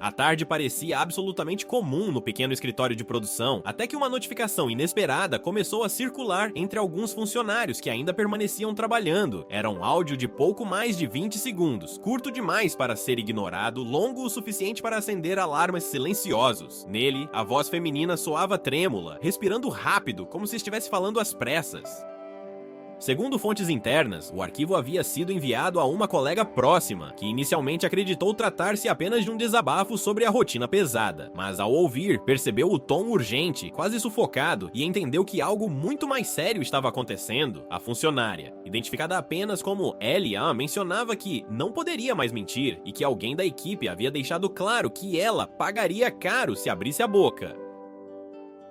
A tarde parecia absolutamente comum no pequeno escritório de produção, até que uma notificação inesperada começou a circular entre alguns funcionários que ainda permaneciam trabalhando. Era um áudio de pouco mais de 20 segundos, curto demais para ser ignorado, longo o suficiente para acender alarmes silenciosos. Nele, a voz feminina soava trêmula, respirando rápido, como se estivesse falando às pressas. Segundo fontes internas, o arquivo havia sido enviado a uma colega próxima, que inicialmente acreditou tratar-se apenas de um desabafo sobre a rotina pesada, mas ao ouvir, percebeu o tom urgente, quase sufocado, e entendeu que algo muito mais sério estava acontecendo. A funcionária, identificada apenas como Elia, mencionava que não poderia mais mentir e que alguém da equipe havia deixado claro que ela pagaria caro se abrisse a boca.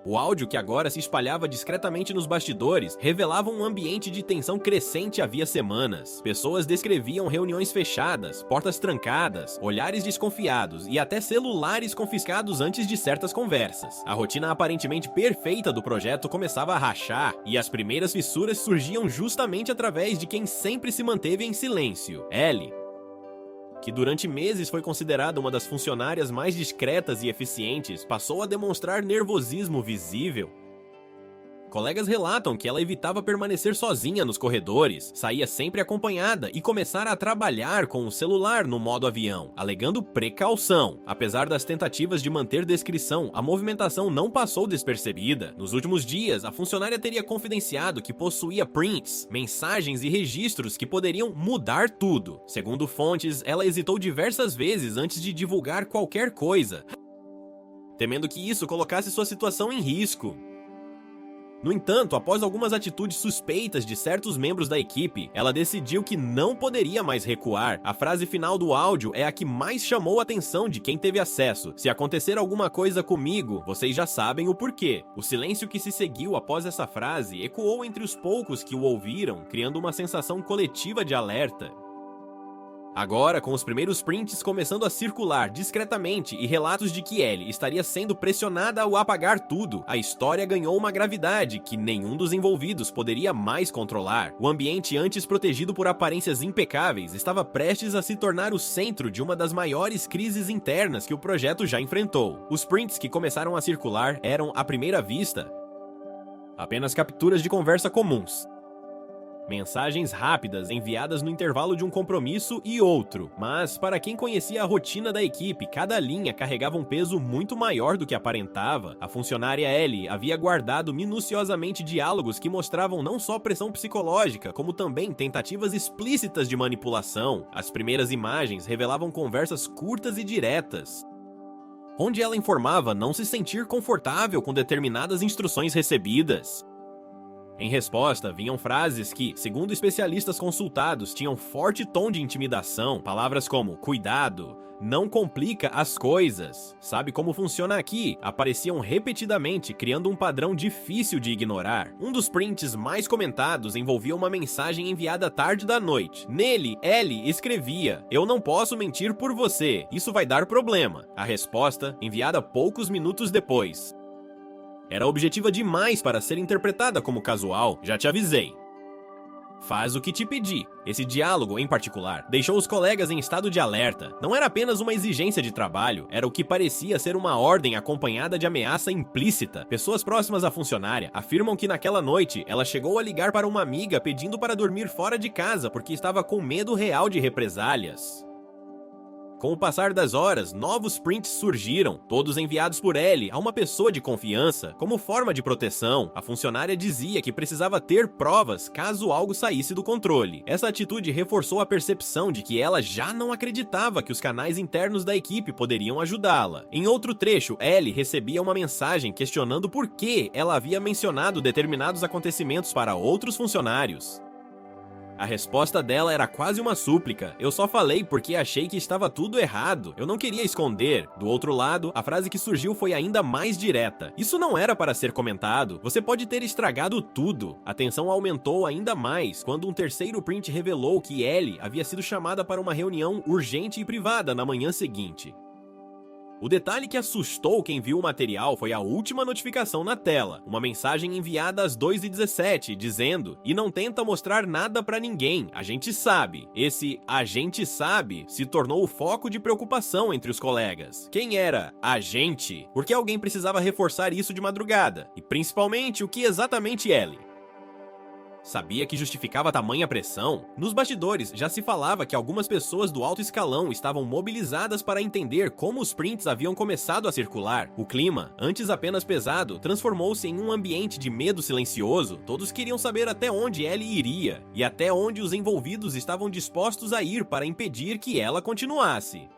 O áudio, que agora se espalhava discretamente nos bastidores, revelava um ambiente de tensão crescente havia semanas. Pessoas descreviam reuniões fechadas, portas trancadas, olhares desconfiados e até celulares confiscados antes de certas conversas. A rotina aparentemente perfeita do projeto começava a rachar, e as primeiras fissuras surgiam justamente através de quem sempre se manteve em silêncio: Ellie, que durante meses foi considerada uma das funcionárias mais discretas e eficientes, passou a demonstrar nervosismo visível. Colegas relatam que ela evitava permanecer sozinha nos corredores, saía sempre acompanhada e começara a trabalhar com o celular no modo avião, alegando precaução. Apesar das tentativas de manter discrição, a movimentação não passou despercebida. Nos últimos dias, a funcionária teria confidenciado que possuía prints, mensagens e registros que poderiam mudar tudo. Segundo fontes, ela hesitou diversas vezes antes de divulgar qualquer coisa, temendo que isso colocasse sua situação em risco. No entanto, após algumas atitudes suspeitas de certos membros da equipe, ela decidiu que não poderia mais recuar. A frase final do áudio é a que mais chamou a atenção de quem teve acesso: "Se acontecer alguma coisa comigo, vocês já sabem o porquê." O silêncio que se seguiu após essa frase ecoou entre os poucos que o ouviram, criando uma sensação coletiva de alerta. Agora, com os primeiros prints começando a circular discretamente e relatos de que Ellie estaria sendo pressionada ao apagar tudo, a história ganhou uma gravidade que nenhum dos envolvidos poderia mais controlar. O ambiente, antes protegido por aparências impecáveis, estava prestes a se tornar o centro de uma das maiores crises internas que o projeto já enfrentou. Os prints que começaram a circular eram, à primeira vista, apenas capturas de conversa comuns. Mensagens rápidas enviadas no intervalo de um compromisso e outro, mas para quem conhecia a rotina da equipe, cada linha carregava um peso muito maior do que aparentava. A funcionária Ellie havia guardado minuciosamente diálogos que mostravam não só pressão psicológica, como também tentativas explícitas de manipulação. As primeiras imagens revelavam conversas curtas e diretas, onde ela informava não se sentir confortável com determinadas instruções recebidas. Em resposta, vinham frases que, segundo especialistas consultados, tinham forte tom de intimidação. Palavras como "cuidado", "não complica as coisas", "sabe como funciona aqui", apareciam repetidamente, criando um padrão difícil de ignorar. Um dos prints mais comentados envolvia uma mensagem enviada tarde da noite. Nele, Ellie escrevia: "Eu não posso mentir por você, isso vai dar problema." A resposta, enviada poucos minutos depois, era objetiva demais para ser interpretada como casual. "Já te avisei. Faz o que te pedi." Esse diálogo, em particular, deixou os colegas em estado de alerta. Não era apenas uma exigência de trabalho, era o que parecia ser uma ordem acompanhada de ameaça implícita. Pessoas próximas à funcionária afirmam que naquela noite ela chegou a ligar para uma amiga pedindo para dormir fora de casa porque estava com medo real de represálias. Com o passar das horas, novos prints surgiram, todos enviados por Ellie a uma pessoa de confiança. Como forma de proteção, a funcionária dizia que precisava ter provas caso algo saísse do controle. Essa atitude reforçou a percepção de que ela já não acreditava que os canais internos da equipe poderiam ajudá-la. Em outro trecho, Ellie recebia uma mensagem questionando por que ela havia mencionado determinados acontecimentos para outros funcionários. A resposta dela era quase uma súplica: "Eu só falei porque achei que estava tudo errado. Eu não queria esconder." Do outro lado, a frase que surgiu foi ainda mais direta: "Isso não era para ser comentado. Você pode ter estragado tudo." A tensão aumentou ainda mais quando um terceiro print revelou que Ellie havia sido chamada para uma reunião urgente e privada na manhã seguinte. O detalhe que assustou quem viu o material foi a última notificação na tela, uma mensagem enviada às 2h17, dizendo: "E não tenta mostrar nada pra ninguém, a gente sabe." Esse "a gente sabe" se tornou o foco de preocupação entre os colegas. Quem era a gente? Por que alguém precisava reforçar isso de madrugada? E principalmente, o que exatamente Ellie sabia que justificava tamanha pressão? Nos bastidores, já se falava que algumas pessoas do alto escalão estavam mobilizadas para entender como os prints haviam começado a circular. O clima, antes apenas pesado, transformou-se em um ambiente de medo silencioso. Todos queriam saber até onde Ellie iria, e até onde os envolvidos estavam dispostos a ir para impedir que ela continuasse.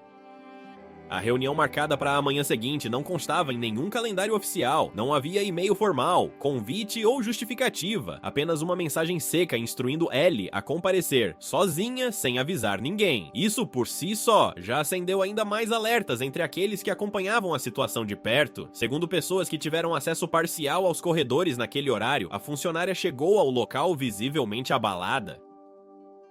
A reunião marcada para a manhã seguinte não constava em nenhum calendário oficial, não havia e-mail formal, convite ou justificativa, apenas uma mensagem seca instruindo Ellie a comparecer, sozinha, sem avisar ninguém. Isso por si só já acendeu ainda mais alertas entre aqueles que acompanhavam a situação de perto. Segundo pessoas que tiveram acesso parcial aos corredores naquele horário, a funcionária chegou ao local visivelmente abalada.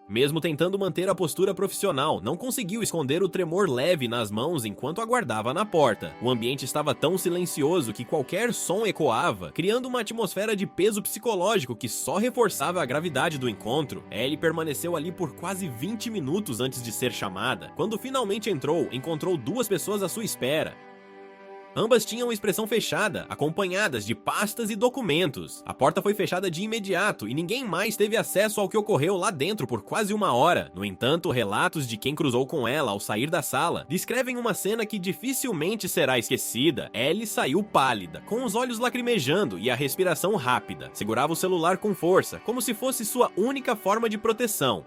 Mesmo tentando manter a postura profissional, não conseguiu esconder o tremor leve nas mãos enquanto aguardava na porta. O ambiente estava tão silencioso que qualquer som ecoava, criando uma atmosfera de peso psicológico que só reforçava a gravidade do encontro. Ellie permaneceu ali por quase 20 minutos antes de ser chamada. Quando finalmente entrou, encontrou duas pessoas à sua espera. Ambas tinham expressão fechada, acompanhadas de pastas e documentos. A porta foi fechada de imediato e ninguém mais teve acesso ao que ocorreu lá dentro por quase uma hora. No entanto, relatos de quem cruzou com ela ao sair da sala descrevem uma cena que dificilmente será esquecida. Ellie saiu pálida, com os olhos lacrimejando e a respiração rápida. Segurava o celular com força, como se fosse sua única forma de proteção.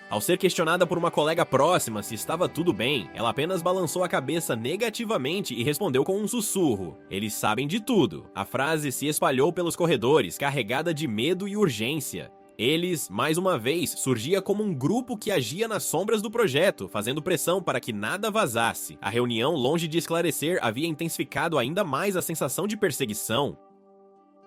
Ao ser questionada por uma colega próxima se estava tudo bem, ela apenas balançou a cabeça negativamente e respondeu com um sussurro: "Eles sabem de tudo." A frase se espalhou pelos corredores, carregada de medo e urgência. Eles, mais uma vez, surgia como um grupo que agia nas sombras do projeto, fazendo pressão para que nada vazasse. A reunião, longe de esclarecer, havia intensificado ainda mais a sensação de perseguição.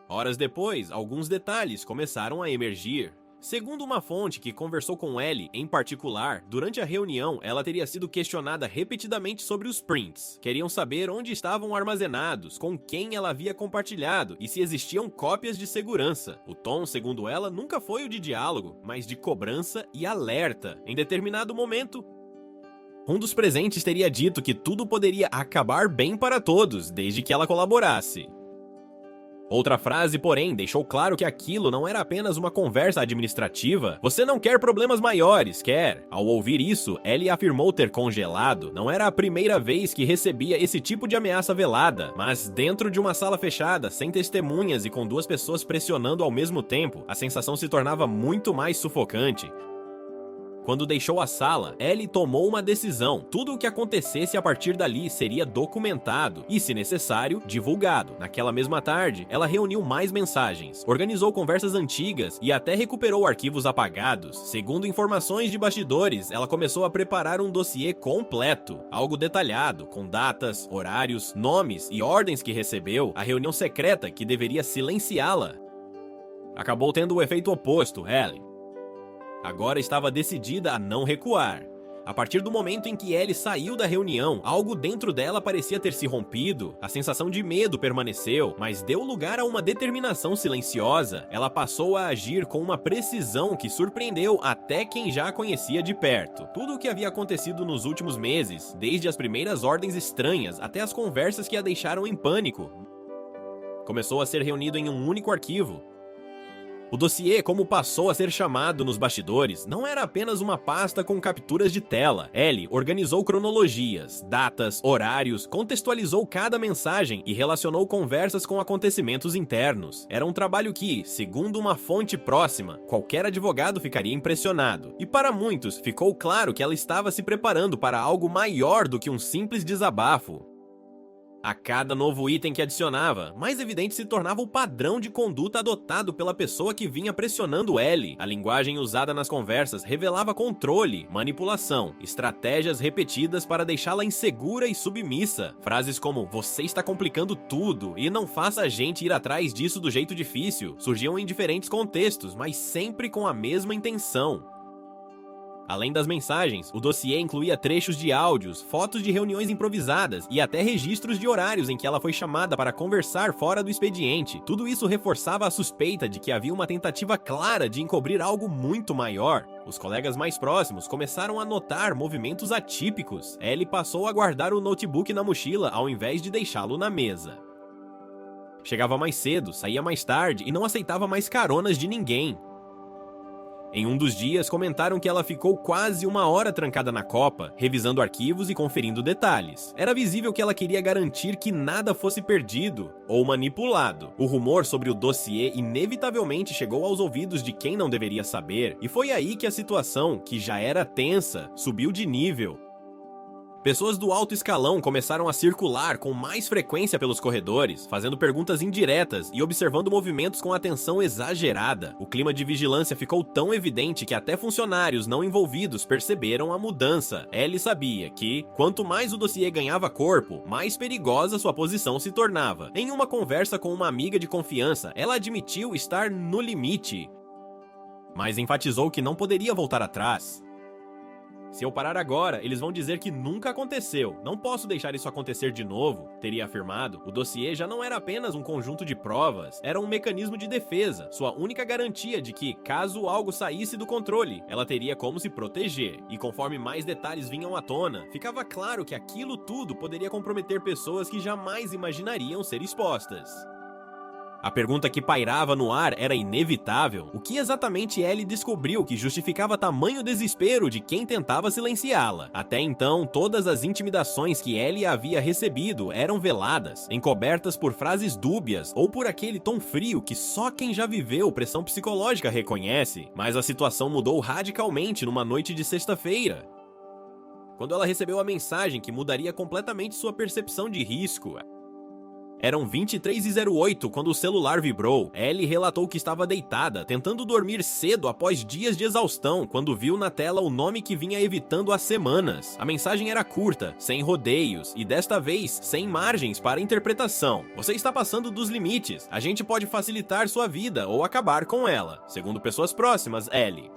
Horas depois, alguns detalhes começaram a emergir. Segundo uma fonte que conversou com Ellie em particular, durante a reunião ela teria sido questionada repetidamente sobre os prints. Queriam saber onde estavam armazenados, com quem ela havia compartilhado e se existiam cópias de segurança. O tom, segundo ela, nunca foi o de diálogo, mas de cobrança e alerta. Em determinado momento, um dos presentes teria dito que tudo poderia acabar bem para todos, desde que ela colaborasse. Outra frase, porém, deixou claro que aquilo não era apenas uma conversa administrativa. "Você não quer problemas maiores, quer?" Ao ouvir isso, Ellie afirmou ter congelado. Não era a primeira vez que recebia esse tipo de ameaça velada, mas dentro de uma sala fechada, sem testemunhas e com duas pessoas pressionando ao mesmo tempo, a sensação se tornava muito mais sufocante. Quando deixou a sala, Ellie tomou uma decisão. Tudo o que acontecesse a partir dali seria documentado e, se necessário, divulgado. Naquela mesma tarde, ela reuniu mais mensagens, organizou conversas antigas e até recuperou arquivos apagados. Segundo informações de bastidores, ela começou a preparar um dossiê completo, algo detalhado, com datas, horários, nomes e ordens que recebeu. A reunião secreta que deveria silenciá-la acabou tendo o efeito oposto. Ellie agora estava decidida a não recuar. A partir do momento em que Ellie saiu da reunião, algo dentro dela parecia ter se rompido. A sensação de medo permaneceu, mas deu lugar a uma determinação silenciosa. Ela passou a agir com uma precisão que surpreendeu até quem já a conhecia de perto. Tudo o que havia acontecido nos últimos meses, desde as primeiras ordens estranhas até as conversas que a deixaram em pânico, começou a ser reunido em um único arquivo. O dossiê, como passou a ser chamado nos bastidores, não era apenas uma pasta com capturas de tela. Ellie organizou cronologias, datas, horários, contextualizou cada mensagem e relacionou conversas com acontecimentos internos. Era um trabalho que, segundo uma fonte próxima, qualquer advogado ficaria impressionado. E para muitos, ficou claro que ela estava se preparando para algo maior do que um simples desabafo. A cada novo item que adicionava, mais evidente se tornava o padrão de conduta adotado pela pessoa que vinha pressionando Ellie. A linguagem usada nas conversas revelava controle, manipulação, estratégias repetidas para deixá-la insegura e submissa. Frases como "você está complicando tudo" e "não faça a gente ir atrás disso do jeito difícil" surgiam em diferentes contextos, mas sempre com a mesma intenção: Além das mensagens, o dossiê incluía trechos de áudios, fotos de reuniões improvisadas e até registros de horários em que ela foi chamada para conversar fora do expediente. Tudo isso reforçava a suspeita de que havia uma tentativa clara de encobrir algo muito maior. Os colegas mais próximos começaram a notar movimentos atípicos. Ellie passou a guardar o notebook na mochila ao invés de deixá-lo na mesa. Chegava mais cedo, saía mais tarde e não aceitava mais caronas de ninguém. Em um dos dias, comentaram que ela ficou quase 1 hora trancada na copa, revisando arquivos e conferindo detalhes. Era visível que ela queria garantir que nada fosse perdido ou manipulado. O rumor sobre o dossiê inevitavelmente chegou aos ouvidos de quem não deveria saber, e foi aí que a situação, que já era tensa, subiu de nível. Pessoas do alto escalão começaram a circular com mais frequência pelos corredores, fazendo perguntas indiretas e observando movimentos com atenção exagerada. O clima de vigilância ficou tão evidente que até funcionários não envolvidos perceberam a mudança. Ellie sabia que, quanto mais o dossiê ganhava corpo, mais perigosa sua posição se tornava. Em uma conversa com uma amiga de confiança, ela admitiu estar no limite, mas enfatizou que não poderia voltar atrás. Se eu parar agora, eles vão dizer que nunca aconteceu. Não posso deixar isso acontecer de novo, teria afirmado. O dossiê já não era apenas um conjunto de provas, era um mecanismo de defesa, sua única garantia de que, caso algo saísse do controle, ela teria como se proteger. E conforme mais detalhes vinham à tona, ficava claro que aquilo tudo poderia comprometer pessoas que jamais imaginariam ser expostas. A pergunta que pairava no ar era inevitável. O que exatamente Ellie descobriu que justificava tamanho desespero de quem tentava silenciá-la? Até então, todas as intimidações que Ellie havia recebido eram veladas, encobertas por frases dúbias ou por aquele tom frio que só quem já viveu pressão psicológica reconhece. Mas a situação mudou radicalmente numa noite de sexta-feira, quando ela recebeu a mensagem que mudaria completamente sua percepção de risco. Eram 23h08 quando o celular vibrou. Ellie relatou que estava deitada, tentando dormir cedo após dias de exaustão, quando viu na tela o nome que vinha evitando há semanas. A mensagem era curta, sem rodeios, e desta vez, sem margens para interpretação. Você está passando dos limites. A gente pode facilitar sua vida ou acabar com ela. Segundo pessoas próximas, Ellie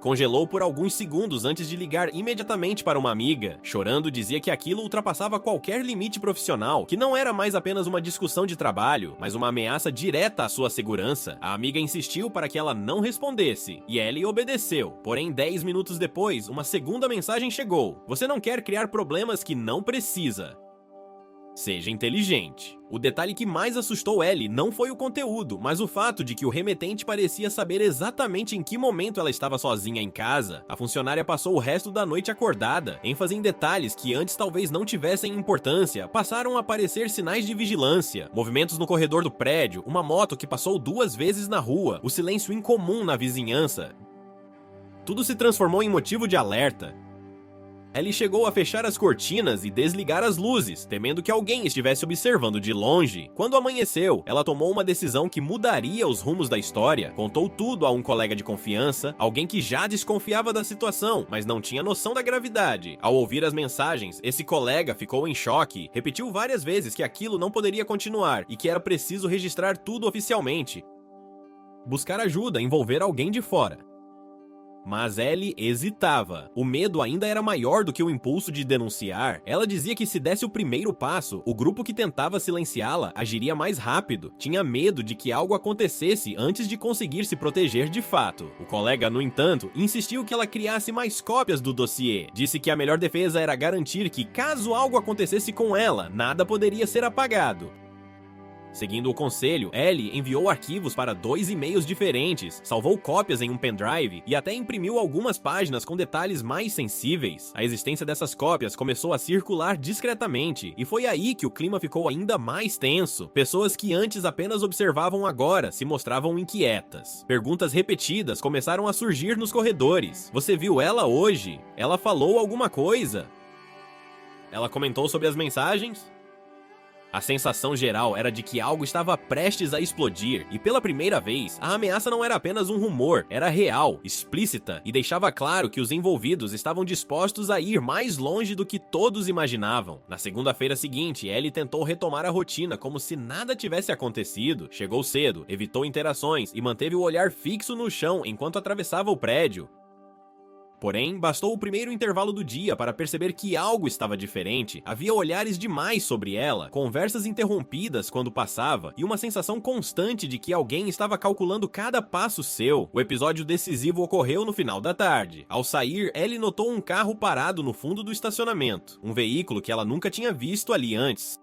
congelou por alguns segundos antes de ligar imediatamente para uma amiga. Chorando, dizia que aquilo ultrapassava qualquer limite profissional, que não era mais apenas uma discussão de trabalho, mas uma ameaça direta à sua segurança. A amiga insistiu para que ela não respondesse, e Ellie obedeceu. Porém, 10 minutos depois, uma segunda mensagem chegou. Você não quer criar problemas que não precisa. Seja inteligente. O detalhe que mais assustou Ellie não foi o conteúdo, mas o fato de que o remetente parecia saber exatamente em que momento ela estava sozinha em casa. A funcionária passou o resto da noite acordada. ênfase em detalhes que antes talvez não tivessem importância passaram a aparecer sinais de vigilância, movimentos no corredor do prédio, uma moto que passou 2 vezes na rua, o silêncio incomum na vizinhança. Tudo se transformou em motivo de alerta. Ellie chegou a fechar as cortinas e desligar as luzes, temendo que alguém estivesse observando de longe. Quando amanheceu, ela tomou uma decisão que mudaria os rumos da história. Contou tudo a um colega de confiança, alguém que já desconfiava da situação, mas não tinha noção da gravidade. Ao ouvir as mensagens, esse colega ficou em choque, repetiu várias vezes que aquilo não poderia continuar e que era preciso registrar tudo oficialmente. Buscar ajuda, envolver alguém de fora. Mas Ellie hesitava. O medo ainda era maior do que o impulso de denunciar. Ela dizia que se desse o primeiro passo, o grupo que tentava silenciá-la agiria mais rápido. Tinha medo de que algo acontecesse antes de conseguir se proteger de fato. O colega, no entanto, insistiu que ela criasse mais cópias do dossiê. Disse que a melhor defesa era garantir que, caso algo acontecesse com ela, nada poderia ser apagado. Seguindo o conselho, Ellie enviou arquivos para 2 e-mails diferentes, salvou cópias em um pendrive e até imprimiu algumas páginas com detalhes mais sensíveis. A existência dessas cópias começou a circular discretamente, e foi aí que o clima ficou ainda mais tenso. Pessoas que antes apenas observavam agora se mostravam inquietas. Perguntas repetidas começaram a surgir nos corredores. Você viu ela hoje? Ela falou alguma coisa? Ela comentou sobre as mensagens? A sensação geral era de que algo estava prestes a explodir, e pela primeira vez, a ameaça não era apenas um rumor, era real, explícita, e deixava claro que os envolvidos estavam dispostos a ir mais longe do que todos imaginavam. Na segunda-feira seguinte, Ellie tentou retomar a rotina como se nada tivesse acontecido. Chegou cedo, evitou interações e manteve o olhar fixo no chão enquanto atravessava o prédio. Porém, bastou o primeiro intervalo do dia para perceber que algo estava diferente. Havia olhares demais sobre ela, conversas interrompidas quando passava e uma sensação constante de que alguém estava calculando cada passo seu. O episódio decisivo ocorreu no final da tarde. Ao sair, Ellie notou um carro parado no fundo do estacionamento, um veículo que ela nunca tinha visto ali antes.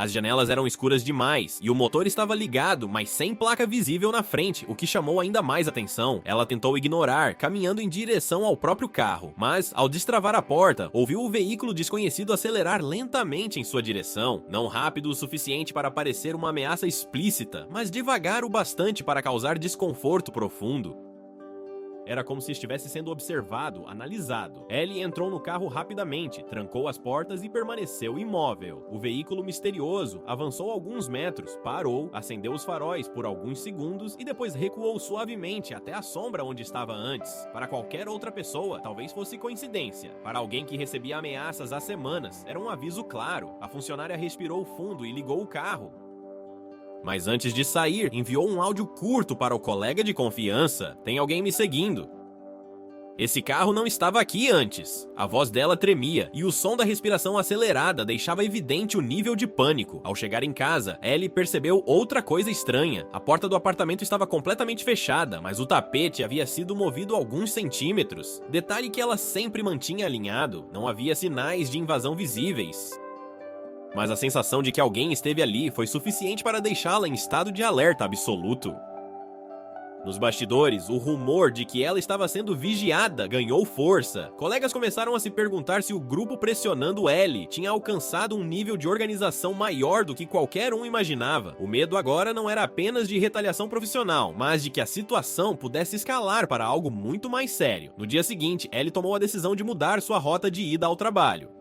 As janelas eram escuras demais e o motor estava ligado, mas sem placa visível na frente, o que chamou ainda mais atenção. Ela tentou ignorar, caminhando em direção ao próprio carro, mas, ao destravar a porta, ouviu o veículo desconhecido acelerar lentamente em sua direção, não rápido o suficiente para parecer uma ameaça explícita, mas devagar o bastante para causar desconforto profundo. Era como se estivesse sendo observado, analisado. Ellie entrou no carro rapidamente, trancou as portas e permaneceu imóvel. O veículo misterioso avançou alguns metros, parou, acendeu os faróis por alguns segundos e depois recuou suavemente até a sombra onde estava antes. Para qualquer outra pessoa, talvez fosse coincidência. Para alguém que recebia ameaças há semanas, era um aviso claro. A funcionária respirou fundo e ligou o carro. Mas antes de sair, enviou um áudio curto para o colega de confiança. Tem alguém me seguindo. Esse carro não estava aqui antes. A voz dela tremia e o som da respiração acelerada deixava evidente o nível de pânico. Ao chegar em casa, Ellie percebeu outra coisa estranha. A porta do apartamento estava completamente fechada, mas o tapete havia sido movido alguns centímetros. Detalhe que ela sempre mantinha alinhado. Não havia sinais de invasão visíveis. Mas a sensação de que alguém esteve ali foi suficiente para deixá-la em estado de alerta absoluto. Nos bastidores, o rumor de que ela estava sendo vigiada ganhou força. Colegas começaram a se perguntar se o grupo pressionando Ellie tinha alcançado um nível de organização maior do que qualquer um imaginava. O medo agora não era apenas de retaliação profissional, mas de que a situação pudesse escalar para algo muito mais sério. No dia seguinte, Ellie tomou a decisão de mudar sua rota de ida ao trabalho.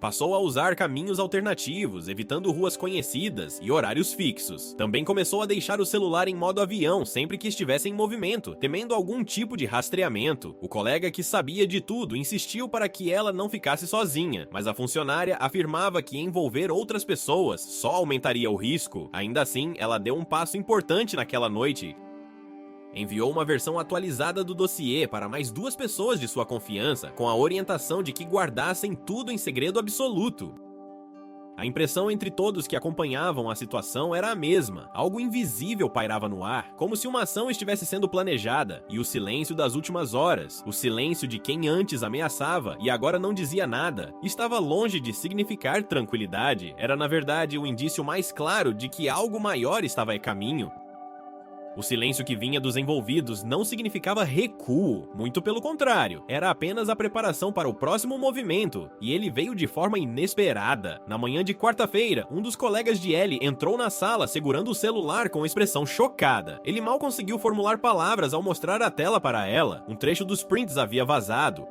Passou a usar caminhos alternativos, evitando ruas conhecidas e horários fixos. Também começou a deixar o celular em modo avião sempre que estivesse em movimento, temendo algum tipo de rastreamento. O colega que sabia de tudo insistiu para que ela não ficasse sozinha, mas a funcionária afirmava que envolver outras pessoas só aumentaria o risco. Ainda assim, ela deu um passo importante naquela noite. Enviou uma versão atualizada do dossiê para mais 2 pessoas de sua confiança, com a orientação de que guardassem tudo em segredo absoluto. A impressão entre todos que acompanhavam a situação era a mesma. Algo invisível pairava no ar, como se uma ação estivesse sendo planejada, e o silêncio das últimas horas, o silêncio de quem antes ameaçava e agora não dizia nada, estava longe de significar tranquilidade. Era, na verdade, o indício mais claro de que algo maior estava a caminho. O silêncio que vinha dos envolvidos não significava recuo, muito pelo contrário, era apenas a preparação para o próximo movimento, e ele veio de forma inesperada. Na manhã de quarta-feira, um dos colegas de Ellie entrou na sala segurando o celular com expressão chocada. Ele mal conseguiu formular palavras ao mostrar a tela para ela. Um trecho dos prints havia vazado.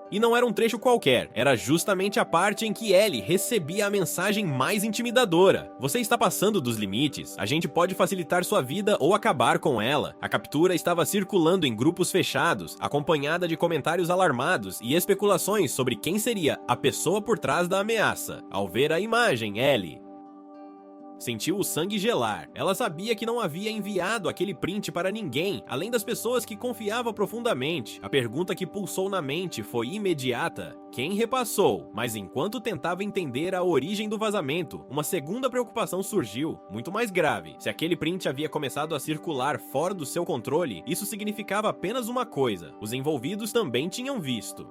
E não era um trecho qualquer, era justamente a parte em que Ellie recebia a mensagem mais intimidadora. Você está passando dos limites, a gente pode facilitar sua vida ou acabar com ela. A captura estava circulando em grupos fechados, acompanhada de comentários alarmados e especulações sobre quem seria a pessoa por trás da ameaça. Ao ver a imagem, Ellie sentiu o sangue gelar. Ela sabia que não havia enviado aquele print para ninguém, além das pessoas que confiava profundamente. A pergunta que pulsou na mente foi imediata: quem repassou? Mas enquanto tentava entender a origem do vazamento, uma segunda preocupação surgiu, muito mais grave. Se aquele print havia começado a circular fora do seu controle, isso significava apenas uma coisa: os envolvidos também tinham visto.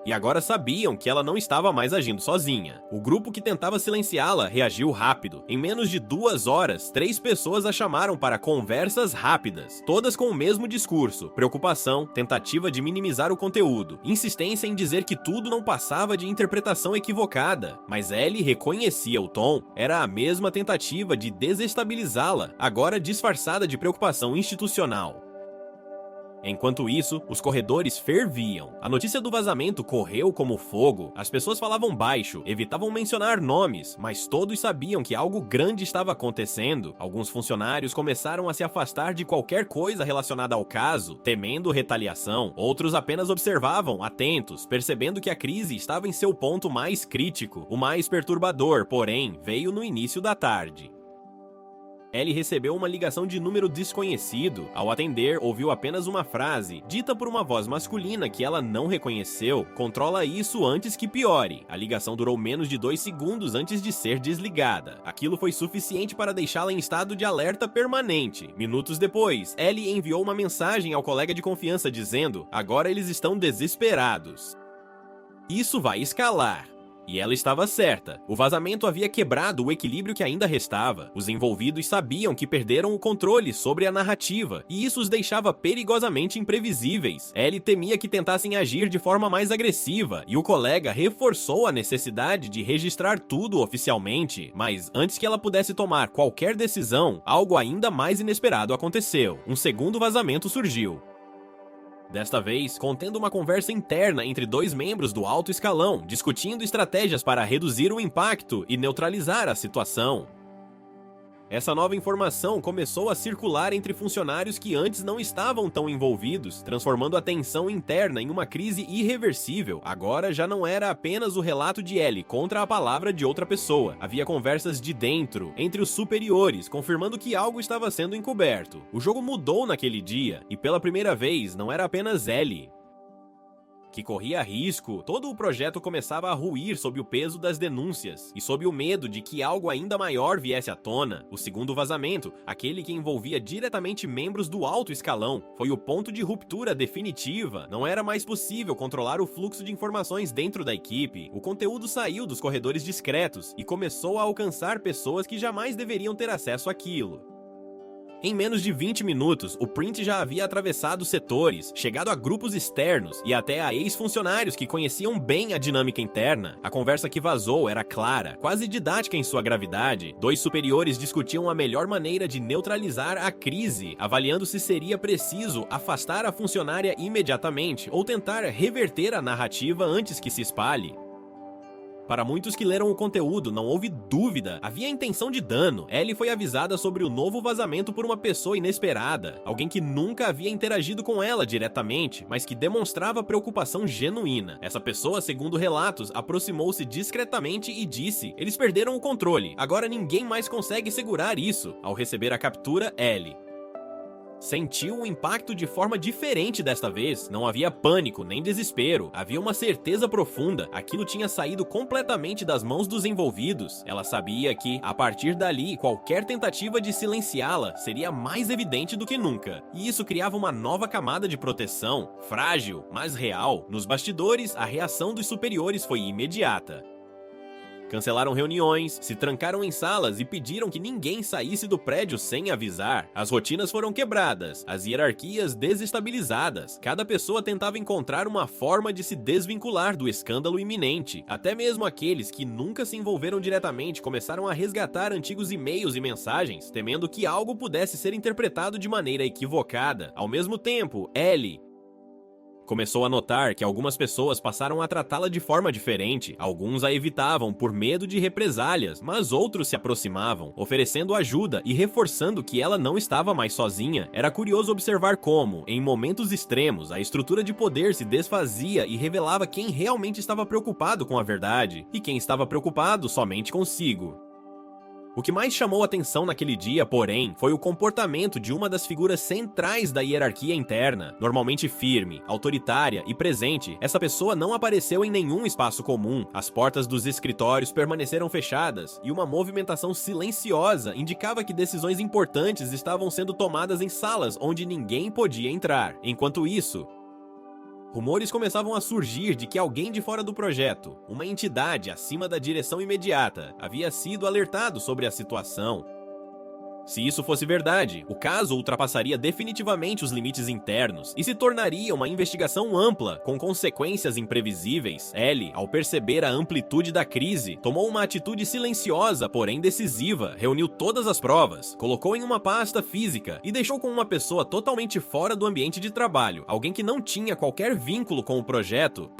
E agora sabiam que ela não estava mais agindo sozinha. O grupo que tentava silenciá-la reagiu rápido. Em menos de 2 horas, 3 pessoas a chamaram para conversas rápidas, todas com o mesmo discurso: preocupação, tentativa de minimizar o conteúdo, insistência em dizer que tudo não passava de interpretação equivocada. Mas Ellie reconhecia o tom. Era a mesma tentativa de desestabilizá-la, agora disfarçada de preocupação institucional. Enquanto isso, os corredores ferviam. A notícia do vazamento correu como fogo. As pessoas falavam baixo, evitavam mencionar nomes, mas todos sabiam que algo grande estava acontecendo. Alguns funcionários começaram a se afastar de qualquer coisa relacionada ao caso, temendo retaliação. Outros apenas observavam, atentos, percebendo que a crise estava em seu ponto mais crítico. O mais perturbador, porém, veio no início da tarde. Ellie recebeu uma ligação de número desconhecido. Ao atender, ouviu apenas uma frase, dita por uma voz masculina que ela não reconheceu. Controla isso antes que piore. A ligação durou menos de 2 segundos antes de ser desligada. Aquilo foi suficiente para deixá-la em estado de alerta permanente. Minutos depois, Ellie enviou uma mensagem ao colega de confiança dizendo: agora eles estão desesperados. Isso vai escalar. E ela estava certa. O vazamento havia quebrado o equilíbrio que ainda restava. Os envolvidos sabiam que perderam o controle sobre a narrativa, e isso os deixava perigosamente imprevisíveis. Ellie temia que tentassem agir de forma mais agressiva, e o colega reforçou a necessidade de registrar tudo oficialmente. Mas antes que ela pudesse tomar qualquer decisão, algo ainda mais inesperado aconteceu. Um segundo vazamento surgiu. Desta vez, contendo uma conversa interna entre 2 membros do alto escalão, discutindo estratégias para reduzir o impacto e neutralizar a situação. Essa nova informação começou a circular entre funcionários que antes não estavam tão envolvidos, transformando a tensão interna em uma crise irreversível. Agora já não era apenas o relato de Ellie contra a palavra de outra pessoa. Havia conversas de dentro, entre os superiores, confirmando que algo estava sendo encoberto. O jogo mudou naquele dia, e pela primeira vez não era apenas Ellie que corria risco. Todo o projeto começava a ruir sob o peso das denúncias e sob o medo de que algo ainda maior viesse à tona. O segundo vazamento, aquele que envolvia diretamente membros do alto escalão, foi o ponto de ruptura definitiva. Não era mais possível controlar o fluxo de informações dentro da equipe. O conteúdo saiu dos corredores discretos e começou a alcançar pessoas que jamais deveriam ter acesso àquilo. Em menos de 20 minutos, o print já havia atravessado setores, chegado a grupos externos e até a ex-funcionários que conheciam bem a dinâmica interna. A conversa que vazou era clara, quase didática em sua gravidade. 2 superiores discutiam a melhor maneira de neutralizar a crise, avaliando se seria preciso afastar a funcionária imediatamente ou tentar reverter a narrativa antes que se espalhe. Para muitos que leram o conteúdo, não houve dúvida, havia intenção de dano. Ellie foi avisada sobre o novo vazamento por uma pessoa inesperada, alguém que nunca havia interagido com ela diretamente, mas que demonstrava preocupação genuína. Essa pessoa, segundo relatos, aproximou-se discretamente e disse: eles perderam o controle, agora ninguém mais consegue segurar isso. Ao receber a captura, Ellie sentiu o impacto de forma diferente desta vez. Não havia pânico, nem desespero. Havia uma certeza profunda. Aquilo tinha saído completamente das mãos dos envolvidos. Ela sabia que, a partir dali, qualquer tentativa de silenciá-la seria mais evidente do que nunca. E isso criava uma nova camada de proteção, frágil, mas real. Nos bastidores, a reação dos superiores foi imediata. Cancelaram reuniões, se trancaram em salas e pediram que ninguém saísse do prédio sem avisar. As rotinas foram quebradas, as hierarquias desestabilizadas. Cada pessoa tentava encontrar uma forma de se desvincular do escândalo iminente. Até mesmo aqueles que nunca se envolveram diretamente começaram a resgatar antigos e-mails e mensagens, temendo que algo pudesse ser interpretado de maneira equivocada. Ao mesmo tempo, Ellie começou a notar que algumas pessoas passaram a tratá-la de forma diferente. Alguns a evitavam por medo de represálias, mas outros se aproximavam, oferecendo ajuda e reforçando que ela não estava mais sozinha. Era curioso observar como, em momentos extremos, a estrutura de poder se desfazia e revelava quem realmente estava preocupado com a verdade e quem estava preocupado somente consigo. O que mais chamou atenção naquele dia, porém, foi o comportamento de uma das figuras centrais da hierarquia interna. Normalmente firme, autoritária e presente, essa pessoa não apareceu em nenhum espaço comum. As portas dos escritórios permaneceram fechadas e uma movimentação silenciosa indicava que decisões importantes estavam sendo tomadas em salas onde ninguém podia entrar. Enquanto isso, rumores começavam a surgir de que alguém de fora do projeto, uma entidade acima da direção imediata, havia sido alertado sobre a situação. Se isso fosse verdade, o caso ultrapassaria definitivamente os limites internos e se tornaria uma investigação ampla, com consequências imprevisíveis. Ellie, ao perceber a amplitude da crise, tomou uma atitude silenciosa, porém decisiva, reuniu todas as provas, colocou em uma pasta física e deixou com uma pessoa totalmente fora do ambiente de trabalho, alguém que não tinha qualquer vínculo com o projeto.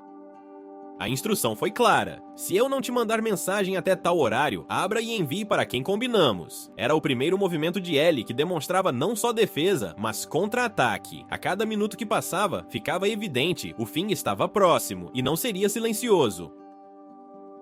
A instrução foi clara: se eu não te mandar mensagem até tal horário, abra e envie para quem combinamos. Era o primeiro movimento de Ellie que demonstrava não só defesa, mas contra-ataque. A cada minuto que passava, ficava evidente, o fim estava próximo, e não seria silencioso.